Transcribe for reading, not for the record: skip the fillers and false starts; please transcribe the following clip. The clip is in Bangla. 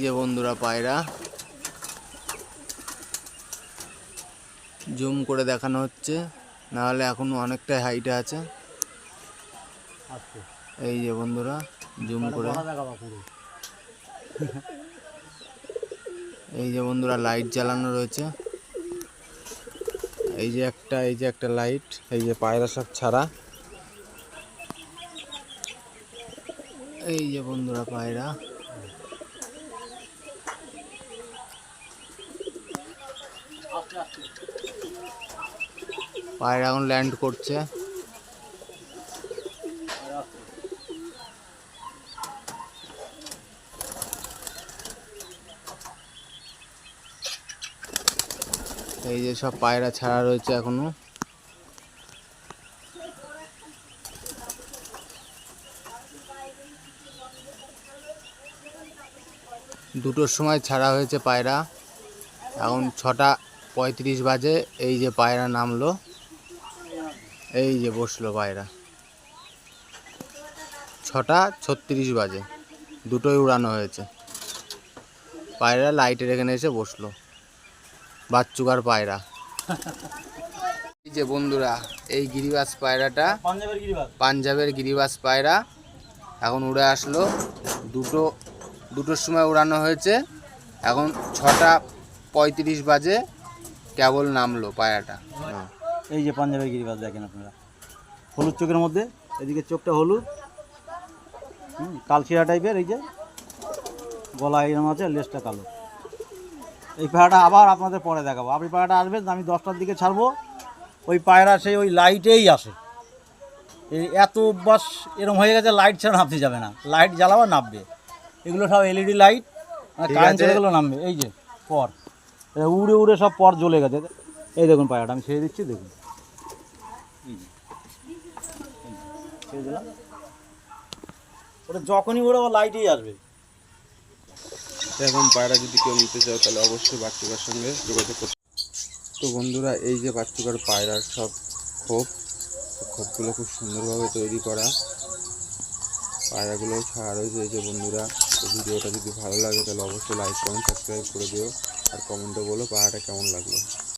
ये बंधुरा पायरा জুম করে দেখানো হচ্ছে, না হলে এখনো অনেকটাই হাইটে আছে। এই যে বন্ধুরা জুম করে, এই যে বন্ধুরা লাইট জ্বালানো রয়েছে। এই যে একটা লাইট, এই যে পায়রা সব ছাড়া। এই যে বন্ধুরা পায়রা, পায়রা এখন ল্যান্ড করছে। এই যে সব পায়রা ছাড়া রয়েছে এখনো। দুটোর সময় ছাড়া হয়েছে পায়রা, এখন 6:35 বাজে। এই যে পায়রা নামলো, এই যে বসলো পায়রা। 6:36 বাজে, দুটোই উড়ানো হয়েছে। পায়রা লাইটের এখানে এসে বসলো, বাচ্চুকার পায়রা। এই যে বন্ধুরা, এই গিরিবাজ পায়রাটা পাঞ্জাবের গিরিবাজ পায়রা এখন উড়ে আসলো। দুটোর সময় উড়ানো হয়েছে, এখন 6:35 বাজে কেবল নামলো পায়রাটা। এই যে পাঞ্জাবের গিরিবাজ দেখেন আপনারা, হলুদ চোখের মধ্যে, এদিকে চোখটা হলুদ, কালশিরা টাইপের। এই যে গলা এরম আছে, লেজটা কালো। এই পায়রাটা আবার আপনাদের পরে দেখাবো। আপনি পায়রাটা আসবেন, আমি 10টার দিকে ছাড়বো। ওই পায়রা সেই ওই লাইটেই আসে। এই এত অভ্যাস এরম হয়ে গেছে, লাইট ছাড়া নামতে যাবে না। লাইট জ্বালাবা নামবে। এগুলো সব এলইডি লাইট, কারেন্টেরগুলো নামবে। এই যে পর উড়ে উড়ে সব পর জ্বলে গেছে। এই দেখুন পায়রাটা আমি ছেড়ে দিচ্ছি, দেখুন ছেড়ে দিলাম। ওটা যখনই ওরা লাইটেই আসবে। এখন পায়রা যদি কেউ নিতে চাও তাহলে অবশ্যই বাচ্চুকার সঙ্গে যোগাযোগ করতে। তো বন্ধুরা, এই যে বাচ্চুকার পায়রার সব খোপগুলো খুব সুন্দরভাবে তৈরি করা। পায়রাগুলো ছাড়া রয়েছে। এই যে বন্ধুরা, ভিডিওটা যদি ভালো লাগে তাহলে অবশ্যই লাইক কমেন্ট সাবস্ক্রাইব করে দিও, আর কমেন্টে বলো পায়রাটা কেমন লাগলো।